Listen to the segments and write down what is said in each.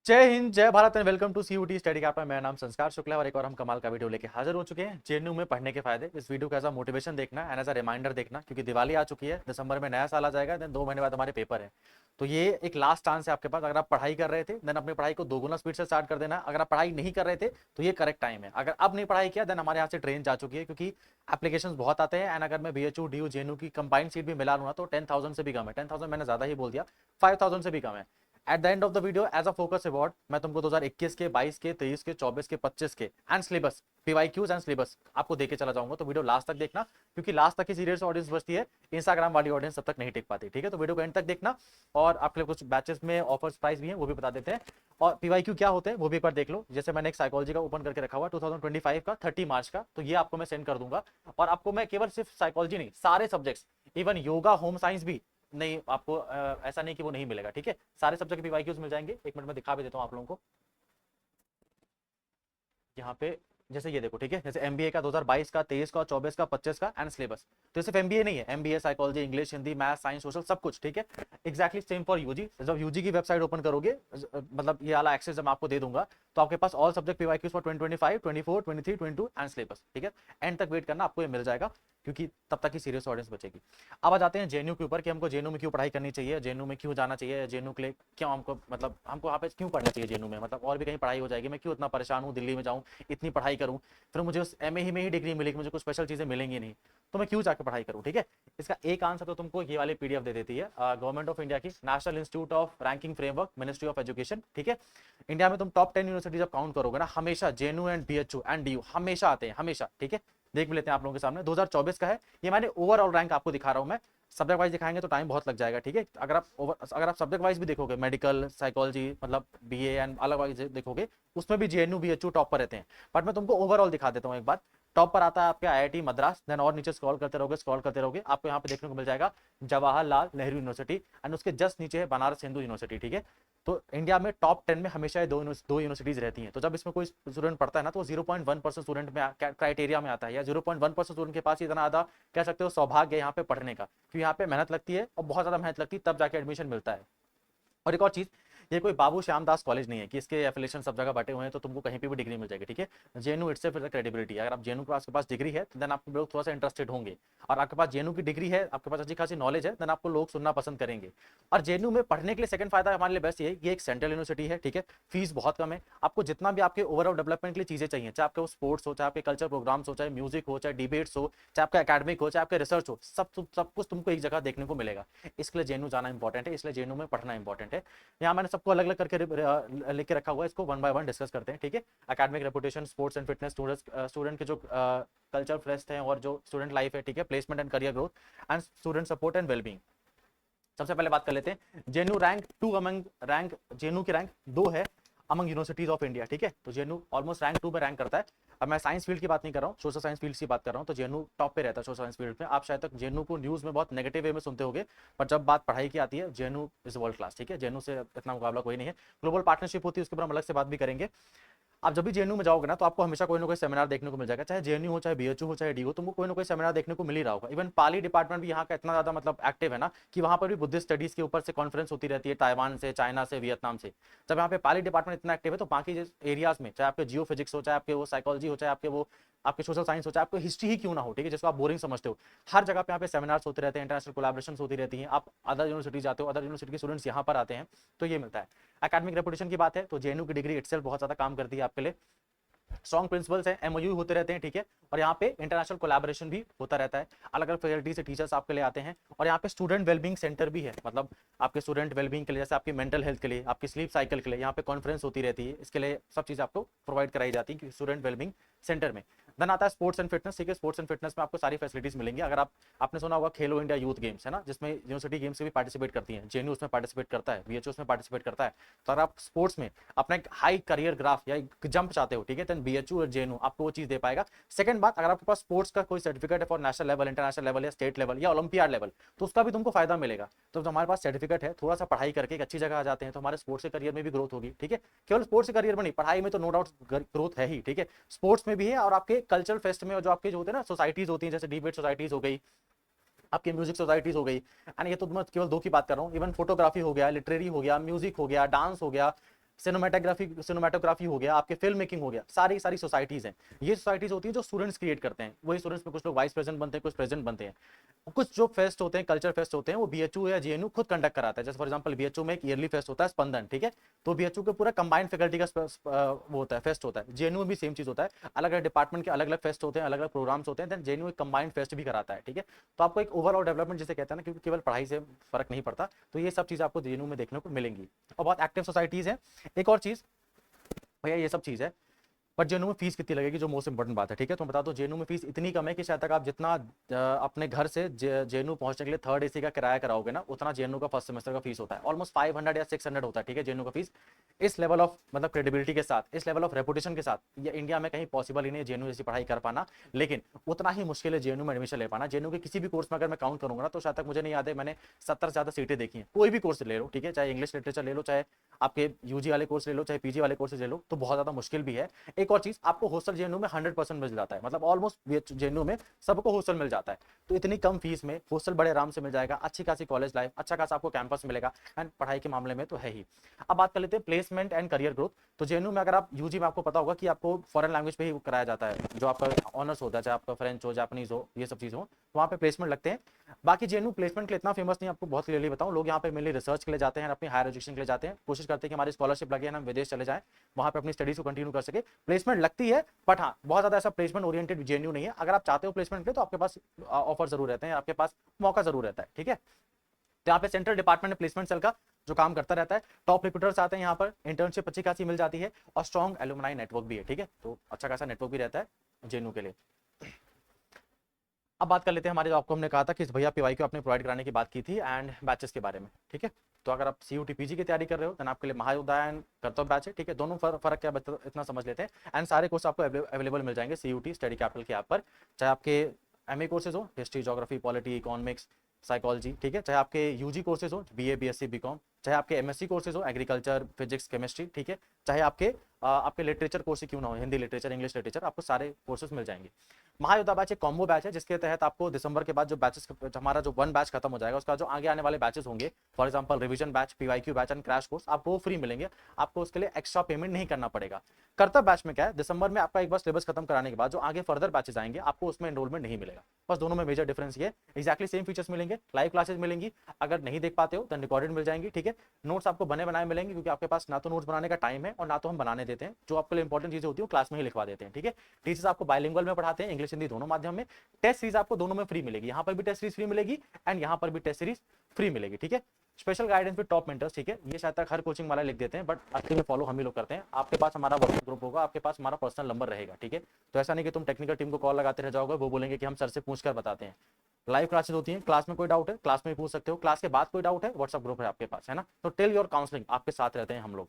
जय हिंद, जय Bharat and welcome to CUT study cap में। मेरा नाम संस्कार शुक्ला है और एक और हम कमाल का वीडियो लेके हाजिर हो चुके हैं। जेएनयू में पढ़ने के फायदे। इस वीडियो को एज अ मोटिवेशन देखना एंड एज अ रिमाइंडर देखना, क्योंकि दिवाली आ चुकी है, दिसंबर में नया साल आ जाएगा, देन 2 महीने बाद हमारे पेपर है। तो ये एक लास्ट चांस है आपके पास। अगर आप पढ़ाई कर रहे थे देन अपनी पढ़ाई को दोगुना स्पीड से स्टार्ट कर देना। अगर आप पढ़ाई नहीं कर रहे थे तो ये करेक्ट टाइम है। अगर अब नहीं पढ़ाई किया देन हमारे यहाँ से ट्रेन जा चुकी है, क्योंकि एप्लीकेशन बहुत आते हैं। एंड अगर मैं बीएचयू डीयू जेएनयू की कंबाइंड सीट भी मिला लूँ ना तो 10,000 से भी कम है। 10,000 मैंने ज्यादा ही बोल दिया, 5,000 से भी कम है। At the end of the video as a focus award मैं तुमको 2021 के, 22 के, 23 के, 24 के, 25 के and syllabus, PYQs and syllabus आपको देके चला जाऊंगा। तो वीडियो लास्ट तक देखना, क्योंकि लास्ट तक की सीरियस ऑडियंस बचती है, इंस्टाग्राम वाली ऑडियंस तब तक नहीं टिक पाती। ठीक है, तो वीडियो को एंड तक देखना। और आपके लिए कुछ बैचेस में ऑफर्स प्राइस भी हैं, वो भी बता देते हैं। और पीवाईक्यू क्या होते हैं वो भी एक बार देख लो। जैसे मैंने एक साइकोलॉजी का ओपन करके रखा हुआ 2025 का 30 मार्च का, तो ये आपको मैं सेंड कर दूंगा। और आपको मैं केवल सिर्फ साइकोलॉजी नहीं, सारे subjects, even yoga, home science भी नहीं, आपको ऐसा नहीं कि वो नहीं मिलेगा। ठीक है, सारे सब्जेक्ट के पीवाईक्यूज मिल जाएंगे। एक मिनट में दिखा भी देता हूँ आप लोगों को यहाँ पे। जैसे ये देखो, ठीक है, जैसे एमबीए का 2022 का, 23 का, 24 का, 25 का एंड सिलेबस। तो सिर्फ एमबीए नहीं है, MBA, psychology, English, Hindi, math, science, social, सब कुछ। ठीक है, एक्जैक्टली सेम फॉर यूजी। जब यूजी की वेबसाइट ओपन करोगे, मतलब ये वाला एक्सेस जब मैं आपको दे दूंगा, तो आपके पास all subject PYQs for 2025, 24, 23, 22 and syllabus. ठीक है, एंड तक वेट करना, आपको ये मिल जाएगा, क्योंकि तब तक की सीरियस ऑडियंस बचेगी। अब आ जाते हैं जेएनयू के ऊपर कि हमको जेएनयू में क्यों पढ़ाई करनी चाहिए, जेएनयू में क्यों जाना चाहिए, जेएनयू के लिए क्यों हमको, मतलब हमको यहाँ पे क्यों पढ़ना चाहिए जेएनयू में, मतलब और भी कहीं पढ़ाई हो जाएगी, मैं क्यों इतना परेशान हूँ, दिल्ली में जाऊँ, इतनी पढ़ाई करूँ, फिर मुझे उस एमए ही में ही डिग्री मिलेगी, मुझे कुछ स्पेशल चीजें मिलेंगी नहीं, तो मैं क्यों जाकर पढ़ाई करूँ। ठीक है, इसका एक आंसर तो तुमको ये वाली पीडीएफ दे देती है, गवर्नमेंट ऑफ इंडिया की national institute of ranking framework, ministry of education. ठीक है, इंडिया में तुम टॉप 10 यूनिवर्सिटी जब काउंट करोगे ना, हमेशा JNU and BHU and DU हमेशा आते हैं, हमेशा। ठीक है, देख भी लेते हैं आप लोगों के सामने, 2024 का है ये। मैंने ओवरऑल रैंक आपको दिखा रहा हूं मैं, सब्जेक्ट वाइज दिखाएंगे तो टाइम बहुत लग जाएगा। ठीक है, अगर आप सब्जेक्ट वाइज भी देखोगे, मेडिकल, साइकोलॉजी, मतलब बीए एंड अलग वाइज देखोगे, उसमें भी जेएनयू बीएचयू टॉप पर रहते हैं। बट मैं तुमको ओवरऑल दिखा देता हूँ एक बार। टॉप पर आता है आपके आईआईटी मद्रास, देन और नीचे स्क्रॉल करते रहोगे, स्क्रॉल करते रहोगे, आपको यहाँ पे देखने को मिल जाएगा जवाहरलाल नेहरू यूनिवर्सिटी, एंड उसके जस्ट नीचे है बनारस हिंदू यूनिवर्सिटी। ठीक है, तो इंडिया में टॉप 10 में हमेशा ये दो यूनिवर्सिटीज रहती हैं। तो जब इसमें कोई स्टूडेंट पढ़ता है ना, तो वो 0.1% स्टूडेंट में क्राइटेरिया में आता है, या 0.1% स्टूडेंट के पास इतना आधा कह सकते हो सौभाग्य है यहाँ पे पढ़ने का, क्योंकि यहाँ पे मेहनत लगती है और बहुत ज्यादा मेहनत लगती है, तब जाके एडमिशन मिलता है। और एक और चीज, ये कोई बाबू श्यामदास कॉलेज नहीं है कि इसके एफिलेशन सब जगह बटे हुए हैं तो तुमको कहीं पे भी डिग्री मिल जाएगी। ठीक है, जेएनयू इटसेल्फ इज क्रेडिबिलिटी। अगर आप जेएनयू के पास डिग्री है तो देन आपको लोग थोड़ा सा इंटरेस्टेड होंगे, और आपके पास जेएनयू की डिग्री है, आपके पास अच्छी खासी नॉलेज है, देन आपको लोग सुनना पसंद करेंगे। और जेएनयू में पढ़ने के लिए सेकंड फायदा हमारे लिए बेस्ट ये है, ये एक सेंट्रल यूनिवर्सिटी है। ठीक है, फीस बहुत कम है। आपको जितना भी आपके ओवरऑल डेवलपमेंट के लिए चीजें चाहिए, चाहे आपके स्पोर्ट्स हो, चाहे आपके कल्चर प्रोग्राम्स हो, चाहे म्यूजिक हो, चाहे डिबेट्स हो, चाहे आपका एकेडमिक हो, चाहे आपका रिसर्च हो, सब कुछ तुमको एक जगह देखने को मिलेगा। इसके लिए जेएनयू जाना इंपॉर्टेंट है, इसलिए जेएनयू में पढ़ना इंपॉर्टेंट है। यहाँ मैंने सबको अलग अलग करके लिख के रखा हुआ है, इसको वन बाय वन डिस्कस करते हैं। ठीक है, academic reputation, sports and fitness, student के जो कल्चर फेस्ट हैं और जो स्टूडेंट लाइफ है। ठीक है, placement and career growth and student support and wellbeing. सबसे पहले बात कर लेते हैं JNU rank 2 among rank, JNU की रैंक 2 है अमंग यूनिवर्सिटीज ऑफ इंडिया। ठीक है, तो जेएनयू ऑलमोस्ट रैंक 2 पे रैंक करता है। अब मैं साइंस फील्ड की बात नहीं कर रहा हूँ, सोशल साइंस फील्ड की बात कर रहा हूँ, तो जेएनयू टॉप पे रहता है सोशल साइंस फील्ड में। आप शायद तक जेएनयू को न्यूज में बहुत नेगेटिव वे में सुनते होगे, पर जब बात पढ़ाई की आती है, जेएनयू इज वर्ल्ड क्लास। ठीक है, जेएनयू से इतना मुकाबला कोई नहीं है। ग्लोबल पार्टनरशिप होती है, उसके ऊपर हम अलग से बात भी करेंगे। आप जब भी जेएनयू में जाओगे ना, तो आपको हमेशा कोई ना कोई सेमिनार देखने को मिल जाएगा, चाहे जेएनयू हो, चाहे बीएचयू हो, चाहे डी हो, तुमको कोई ना कोई सेमिनार देखने को मिल ही रहा होगा। इवन पाली डिपार्टमेंट भी यहाँ का इतना ज्यादा मतलब एक्टिव है ना, कि वहाँ पर भी बुद्धिस्ट स्टडीज के ऊपर से कॉन्फ्रेंस होती रहती है, ताइवान से, चाइना से, वियतनाम से। जब यहाँ पे पाली डिपार्टमेंट इतना एक्टिव है, तो बाकी एरियाज में, चाहे आपके जियो फिजिक्स हो, चाहे आपके वो साइकोलॉजी हो, चाहे आपके वो आपके सोशल साइंस हो, चाहे आपको हिस्ट्री ही क्यों ना हो, ठीक है, जिसको आप बोरिंग समझते हो, हर जगह पे यहाँ पे सेमिनार्स होते रहते हैं, इंटरनेशनल कोलैबोरेशंस होती रहती हैं। आप अदर यूनिवर्सिटी जाते हो, अदर यूनिवर्सिटी के स्टूडेंट्स यहाँ पर आते हैं, तो ये मिलता है। एकेडमिक रेपुटेशन की बात है तो जेएनयू की डिग्री इटसेल्फ बहुत ज्यादा काम करती है आपके लिए। स्ट्रॉन्ग प्रिंसिपल्स हैं, एमओयू होते रहते हैं। ठीक है, और यहाँ पे इंटरनेशनल कोलैबोरेशन भी होता रहता है, अलग अलग फैकल्टी से टीचर्स आपके लिए आते हैं। और यहाँ पे स्टूडेंट वेलबींग सेंटर भी है, मतलब आपके स्टूडेंट वेलबींग के लिए, जैसे आपकी मेंटल हेल्थ के लिए, आपकी स्लीप साइकिल के लिए यहाँ पे कॉन्फ्रेंस होती रहती है, इसके लिए सब चीज़ आपको प्रोवाइड कराई जाती है स्टूडेंट वेलबींग सेंटर में। देन आता है स्पोर्ट्स एंड फिटनेस। ठीक है, स्पोर्ट्स एंड फिटनेस में आपको सारी फैसिलिटीज मिलेंगी। अगर आपने सुना होगा खेलो इंडिया यूथ गेम्स है ना, जिसमें यूनिवर्सिटी गेम्स से भी पार्टिसिपेट करती है, जेएनयू उसमें पार्टिसिपेट करता है, बीएचयू उसमें पार्टिसिपेट करता है। तो अगर आप स्पोर्ट्स में अपना एक हाई करियर ग्राफ या एक जंप चाहते हो, ठीक है, देन बीएचयू और जेएनयू आपको वो चीज दे पाएगा। सेकंड बात, अगर आपके पास स्पोर्ट्स का कोई सर्टिफिकेट है for national level, international level, या स्टेट लेवल, या ओलंपियाड लेवल, तो उसका भी तुमको फायदा मिलेगा। तो हमारे पास सर्टिफिकेट है, थोड़ा सा पढ़ाई करके एक अच्छी जगह आ जाते हैं, तो हमारे स्पोर्ट्स के करियर में भी ग्रोथ होगी। ठीक है, केवल स्पोर्ट्स के करियर में नहीं, पढ़ाई में तो नो डाउट ग्रोथ है ही। ठीक है, स्पोर्ट्स में भी है, और आपके कल्चरल फेस्ट में जो आपके जो होते हैं ना, सोसाइटीज होती हैं, जैसे डिबेट सोसाइटीज हो गई, आपकी म्यूजिक सोसाइटीज हो गई, एंड ये तो मैं केवल 2 की बात कर रहा हूँ, इवन फोटोग्राफी हो गया, लिटरेरी हो गया, म्यूजिक हो गया, डांस हो गया, सिनेमाटोग्राफी हो गया, आपके फिल्म मेकिंग हो गया, सारी सारी सोसाइटीज हैं। ये सोसाइटीज होती है जो स्टूडेंट्स क्रिएट करते हैं, वही स्टूडेंट्स में कुछ लोग वाइस प्रेसिडेंट बनते हैं, कुछ प्रेसिडेंट बनते हैं। कुछ जो फेस्ट होते हैं, कल्चर फेस्ट होते हैं, वो बीएचयू या जेएनयू खुद कंडक्ट कराता है। जैसे फॉर एग्जांपल बीएचयू में एक ईयरली फेस्ट होता है स्पंदन, ठीक है, तो बीएचयू के पूरा कंबाइंड फैकल्टी का वो होता है, फेस्ट होता है। जेएनयू में भी सेम चीज होता है, अलग अलग डिपार्टमेंट के अलग अलग फेस्ट होते हैं, अलग अलग प्रोग्राम्स होते हैं, देन जेएनयू एक कंबाइंड फेस्ट भी कराता है, ठीक है। तो आपको एक ओवरऑल डेवलपमेंट जिसे कहते हैं ना, क्योंकि केवल पढ़ाई से फर्क नहीं पड़ता, तो ये सब चीजें आपको जेएनयू में देखने को मिलेंगी। और बहुत एक्टिव सोसाइटीज है। एक और चीज भैया, ये सब चीज है, पर जेएनयू में फीस कितनी लगेगी, जो मोस्ट इंपॉर्टेंट बात है, ठीक है। तो बता दो जेएनयू में फीस इतनी कम है कि शायद तक आप जितना अपने घर से जेएनयू पहुंचने के लिए थर्ड एसी का किराया कराओगे ना, उतना जेएनयू का फर्स्ट सेमेस्टर का फीस होता है। ऑलमोस्ट 500 या 600 होता है, ठीक है, जेएनयू का फीस। इस लेवल ऑफ मतलब क्रेडिबिलिटी के साथ, इस लेवल ऑफ रेपुटेशन के साथ, ये इंडिया में कहीं पॉसिबल ही नहीं है जेएनयू जैसी पढ़ाई कर पाना। लेकिन उतना ही मुश्किल है जेएनयू में एडमिशन ले पाना। जेएनयू के किसी भी कोर्स में अगर मैं काउंट करूंगा ना, तो शायद तक मुझे नहीं याद है, मैंने 70 से ज्यादा सीटें देखी हैं। कोई भी कोर्स ले लो, ठीक है, चाहे इंग्लिश लिटरेचर ले लो, चाहे आपके यूजी वाले कोर्स ले लो, चाहे पीजी वाले कोर्स ले लो, तो बहुत ज्यादा मुश्किल भी है। एक और चीज, आपको हॉस्टल जेएनयू में 100% मिल जाता है, मतलब ऑलमोस्ट जेएनयू में सबको हॉस्टल मिल जाता है। तो इतनी कम फीस में हॉस्टल बड़े आराम से मिल जाएगा, अच्छी खासी कॉलेज लाइफ, अच्छा खासा आपको कैंपस मिलेगा, एंड पढ़ाई के मामले में तो है ही। अब बात कर लेते हैं प्लेसमेंट एंड करियर ग्रोथ। तो जेएनयू में अगर आप यूजी में, आपको पता होगा कि आपको फॉरेन लैंग्वेज पे ही कराया जाता है, जो आपका ऑनर्स होता है, चाहे आपका फ्रेंच हो, जापानीज हो, ये सब चीज़ हो, वहाँ पे प्लेसमेंट लगते हैं। बाकी जेएनयू प्लेसमेंट के लिए इतना फेमस नहीं, आपको बहुत क्लियरली बताऊं, लोग यहाँ पे मेनली रिसर्च के लिए जाते हैं, अपनी हायर एजुकेशन के लिए जाते हैं, कोशिश करते हैं कि हमारी स्कॉलरशिप लगे, हम विदेश चले जाएं, वहाँ पे अपनी स्टडीज को कंटिन्यू कर सके। प्लेसमेंट लगती है, बट हाँ, बहुत ज्यादा ऐसा प्लेसमेंट ओरिएंटेड जेएनयू नहीं है। अगर आप चाहते हो प्लेसमेंट के लिए, तो आपके पास ऑफर जरूर रहते हैं, आपके पास मौका जरूर रहता है, ठीक है। तो यहाँ पे सेंट्रल डिपार्टमेंट प्लेसमेंट सेल का जो काम करता रहता है, टॉप रिक्रूटर्स आते हैं यहाँ पर, इंटर्नशिप अच्छी खासी मिल जाती है, और स्ट्रॉन्ग एलुमनाई नेटवर्क भी है, ठीक है। तो अच्छा खासा नेटवर्क भी रहता है जेएनयू के लिए। अब बात कर लेते हैं हमारे, जो आपको हमने कहा था कि भैया पीवाई को आपने प्रोवाइड कराने की बात की थी, एंड बैचेस के बारे में, ठीक है। तो अगर आप सीयूटी पीजी की तैयारी कर रहे हो, तो आपके लिए महायोद्धा एंड कर्तव्य बैच है, ठीक है। दोनों फर्क क्या इतना समझ लेते हैं, एंड सारे कोर्स आपको अवेलेबल मिल जाएंगे सीयूटी स्टडी कैपिटल के ऐप पर। चाहे आपके एमए कोर्सेज हो, history, geography, polity, economics, psychology, ठीक है, चाहे आपके यूजी कोर्सेज हो, बीए, बीएससी, बीकॉम, चाहे आपके एमएससी कोर्सेज हो, एग्रीकल्चर, फिजिक्स, केमिस्ट्री, ठीक है, चाहे आपके लिटरेचर कोर्स क्यों ना हो, हिंदी लिटरेचर, इंग्लिश लिटरेचर, आपको सारे कोर्सेज मिल जाएंगे। महायोद्धा बैच एक कॉम्बो बैच है, जिसके तहत आपको दिसंबर के बाद जो बैचेस, हमारा जो वन बैच खत्म हो जाएगा, उसका जो आगे आने वाले बैचेस होंगे, for example revision batch, PYQ batch and crash course, आपको फ्री मिलेंगे, आपको उसके लिए एक्स्ट्रा पेमेंट नहीं करना पड़ेगा। कर्तव्य बैच में क्या है, दिसंबर में आपका एक बार सिलेबस खत्म कराने के बाद जो आगे फर्दर बैचेस आएंगे, आपको उसमें एनरोलमेंट नहीं मिलेगा। बस दोनों में मेजर डिफरेंस ये, एक्जैक्टली सेम फीचर्स मिलेंगे, लाइव क्लासेस मिलेंगी, अगर नहीं देख पाते हो तो रिकॉर्डेड मिल जाएंगी, ठीक है। नोट्स आपको बने बनाए मिलेंगे, क्योंकि आपके पास ना तो नोट्स बनाने का टाइम है, और ना तो हम बनाने देते हैं, जो आपके लिए इंपॉर्टेंट चीजें होती है क्लास में ही लिखवा देते हैं, ठीक है। टीचर्स आपको बाइलिंगुअल में पढ़ाते हैं, इंग्लिश हिंदी दोनों माध्यम में। टेस्ट सीरीज आपको दोनों में फ्री मिलेगी, यहाँ पर भी टेस्ट सीरीज फ्री मिलेगी, एंड यहाँ पर भी टेस्ट सीरीज फ्री मिलेगी, ठीक है। Special guidance with top mentors, ठीक है, ये शायद तक हर कोचिंग वाला लिख देते हैं, बट असली में फॉलो हम ही लोग करते हैं। आपके पास हमारा व्हाट्सएप ग्रुप होगा, आपके पास हमारा पर्सनल नंबर रहेगा, ठीक है। तो ऐसा नहीं कि तुम टेक्निकल टीम को कॉल लगाते रह जाओगे, वो बोलेंगे कि हम सर से पूछकर बताते हैं। लाइव क्लासेस होती हैं, क्लास में कोई डाउट है क्लास में पूछ सकते हो, क्लास के बाद कोई डाउट है, व्हाट्सएप ग्रुप है आपके पास, है ना। तो टेल योर काउंसलिंग, आपके साथ रहते हैं हम लोग।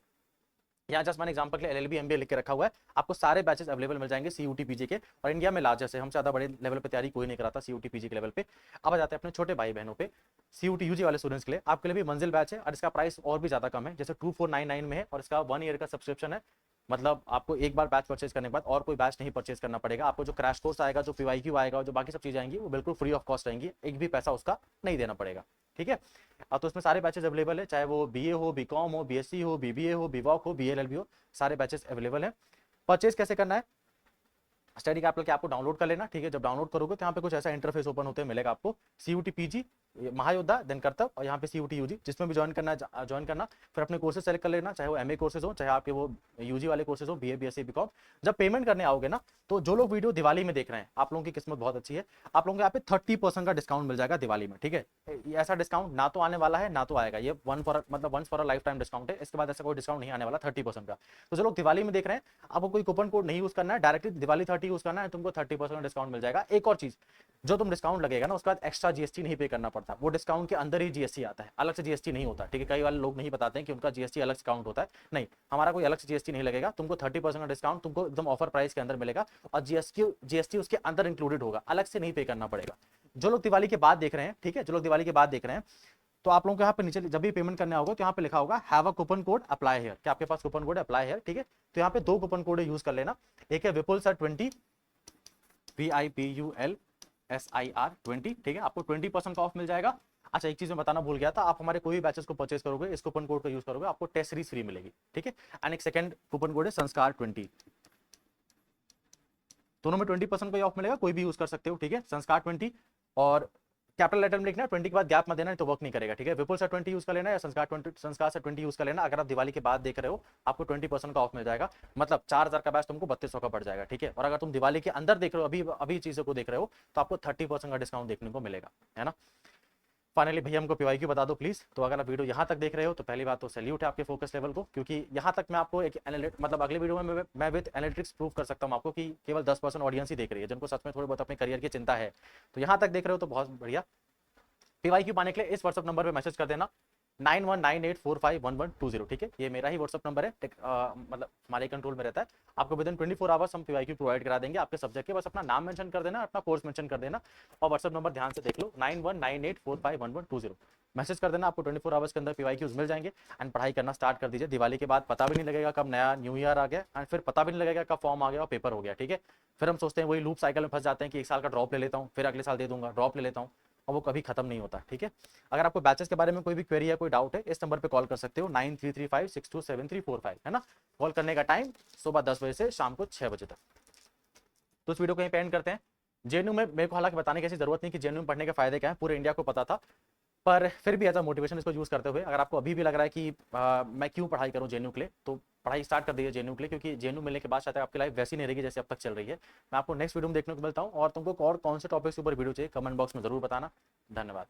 यहाँ जस्ट मैंने एग्जांपल के लिए एलएलबी एमबीए लिख के रखा हुआ है, आपको सारे बैचेस अवेलेबल मिल जाएंगे सीयूटी पीजी के, और इंडिया में लार्जेस्ट है, हमसे ज्यादा बड़े लेवल पे तैयारी कोई नहीं कराता सीयूटी पीजी के लेवल पे। अब आ जाते हैं अपने छोटे भाई बहनों पे, सीयूटी यूजी वाले स्टूडेंट्स के लिए, आपके लिए भी मंजिल बैच है, और इसका प्राइस और भी ज्यादा कम है, जैसे 2499 में है, और इसका 1 ईयर का सब्सक्रिप्शन है। मतलब आपको एक बार बैच परचेज करने के बाद और कोई बैच नहीं परचेज करना पड़ेगा। आपको जो क्रैश कोर्स आएगा, जो पीवाईक्यू आएगा, जो बाकी सब चीजें आएंगी, वो बिल्कुल फ्री ऑफ कॉस्ट रहेंगी, एक भी पैसा उसका नहीं देना पड़ेगा, ठीक है। अब तो इसमें सारे बैचेस अवेलेबल है, चाहे वो बीए हो, बीकॉम हो, बीएससी हो, बीबीए हो, बीवॉक हो, बीएलएलबी हो, सारे बैचेस अवेलेबल है। परचेज कैसे करना है, स्टडी कैपिटल के आपको डाउनलोड कर लेना, ठीक है। जब डाउनलोड करोगे तो यहाँ पे कुछ ऐसा इंटरफेस ओपन होते मिलेगा आपको, सीयूटी पीजी, महायोद्धा, देन कर्तव्य, और यहाँ पे सीयूटी यूजी, जिसमें भी ज्वाइन करना, फिर अपने कोर्सेज सेलेक्ट कर लेना, चाहे वो एमए कोर्सेज हो, चाहे आपके वो यूजी वाले कोर्सेज हो, बीए, बीएससी, बीकॉम। जब पेमेंट करने आओगे ना, तो जो लोग वीडियो दिवाली में देख रहे हैं, आप लोगों की किस्मत बहुत अच्छी है, आप लोगों को यहाँ पे 30% का डिस्काउंट मिल जाएगा दिवाली में, ठीक है। ऐसा डिस्काउंट ना तो आने वाला है, ना तो आएगा, ये once for a lifetime discount है, इसके बाद ऐसा कोई डिस्काउंट नहीं आने वाला 30% का। तो जो लोग दिवाली में देख रहे हैं, आपको कोई कूपन कोड नहीं यूज करना है, डायरेक्टली दिवाली 30 यूज करना है, तुमको 30% डिस्काउंट मिल जाएगा। एक और चीज, जो तुम डिस्काउंट लगेगा ना, उसके बाद एक्स्ट्रा जीएसटी नहीं पे करना पड़ता, वो डिस्काउंट के अंदर ही जीएसटी आता है, अलग से जीएसटी नहीं होता, ठीक है। कई वाले लोग नहीं बताते हैं कि उनका जीएसटी अलग से काउंट होता है, नहीं, हमारा कोई अलग से जीएसटी नहीं लगेगा, तुमको 30% का डिस्काउंट तुमको एकदम ऑफर प्राइस के अंदर मिलेगा, और जीएसटी उसके अंदर इंक्लूडेड होगा, अलग से नहीं पे करना पड़ेगा। जो लोग दिवाली के बाद देख रहे हैं, ठीक है, जो लोग दिवाली के बाद देख रहे हैं, तो आप लोगों को यहाँ पे नीचे जब भी पेमेंट करने होगा, तो यहाँ पे लिखा होगा have a coupon code apply here, क्या आपके पास कूपन कोड अप्लाई हियर, ठीक है। तो यहाँ पे 2 कूपन कोड यूज कर लेना, एक है विपुल सर 20, VIPULSIR 20, ठीक है, आपको 20% का ऑफ मिल जाएगा। अच्छा एक चीज मैं बताना भूल गया था, आप हमारे कोई भी बैचेस को परचेस करोगे, इस कूपन कोड का यूज करोगे, आपको टेस्ट सीरीज फ्री मिलेगी, ठीक है। एंड एक सेकंड कूपन कोड है संस्कार 20, दोनों में 20% का ऑफ मिलेगा, कोई भी यूज कर सकते हो, ठीक है। संस्कार 20 और कैपिटल लेटर में लिखना, 20 के बाद गैप मत देना, तो वर्क नहीं करेगा, ठीक है। विपुल से 20 यूज कर लेना या संस्कार से 20 यूज कर लेना। अगर आप दिवाली के बाद देख रहे हो आपको 20% का ऑफ मिल जाएगा, मतलब 4000 का बैच तुमको 3200 का पड़ जाएगा, ठीक है। और अगर तुम दिवाली के अंदर देख रहे हो, अभी अभी चीजों को देख रहे हो, तो आपको 30% का डिस्काउंट देखने को मिलेगा, है ना। फाइनली भैया हमको पीवाईक्यू बता दो प्लीज। तो अगर आप वीडियो यहाँ तक देख रहे हो तो पहली बात तो सैल्यूट है आपके फोकस लेवल को, क्योंकि यहाँ तक मैं आपको एक मतलब अगले वीडियो में मैं विद एनालिटिक्स प्रूव कर सकता हूँ आपको कि केवल 10% ऑडियंस ही देख रही है, जिनको सच में थोड़ी बहुत अपने करियर की चिंता है। तो यहाँ तक देख रहे हो तो बहुत बढ़िया। पीवाईक्यू पाने के लिए इस व्हाट्सअप नंबर पर मैसेज कर देना 9198451120, ठीक है। ये मेरा ही व्हाट्सअप नंबर है, मतलब हमारे कंट्रोल में रहता है। आपको विद इन 24 आवर्स हम पीवाईक्यू प्रोवाइड करा देंगे आपके सब्जेक्ट के। बस अपना नाम मेंशन कर देना, अपना कोर्स मेंशन कर देना, और व्हाट्सअप नंबर ध्यान से देख लो 9198451120, मैसेज कर देना। आपको 24 आवर्स के अंदर पीवाईक्यूज मिल जाएंगे एंड पढ़ाई करना स्टार्ट कर दीजिए। दिवाली के बाद पता भी नहीं लगेगा कब नया न्यू ईयर आ गया, एंड फिर पता भी नहीं लगेगा कब फॉर्म आ गया और पेपर हो गया, ठीक है। फिर हम सोचते हैं वही लूप साइकिल में फंस जाते हैं कि एक साल का ड्रॉप ले लेता हूँ, फिर अगले साल दे दूंगा, ड्रॉप ले लेता हूँ, और वो कभी खत्म नहीं होता, ठीक है। अगर आपको बैचेस के बारे में कोई भी क्वेरी है, कोई डाउट है, इस नंबर पे कॉल कर सकते हो 9335627345, है ना। कॉल करने का टाइम सुबह 10 बजे से शाम को 6 बजे तक। तो इस वीडियो को यहीं पे एंड करते हैं। जेएनयू में मेरे को हालांकि बताने की ऐसी जरूरत नहीं कि जेएनयू में पढ़ने के फायदे क्या है, पूरे इंडिया को पता था, पर फिर भी एज अ मोटिवेशन इसको यूज करते हुए अगर आपको अभी भी लग रहा है कि मैं क्यों पढ़ाई करूं जेएनयू के लिए, तो पढ़ाई स्टार्ट कर दीजिए जेएनयू के लिए, क्योंकि जेएनयू मिलने के बाद शायद आपकी लाइफ वैसी नहीं रहेगी जैसे अब तक चल रही है। मैं आपको नेक्स्ट वीडियो में देखने को मिलता हूं, और तुमको और कौन से टॉपिक्स के ऊपर वीडियो चाहिए कमेंट बॉक्स में जरूर बताना। धन्यवाद।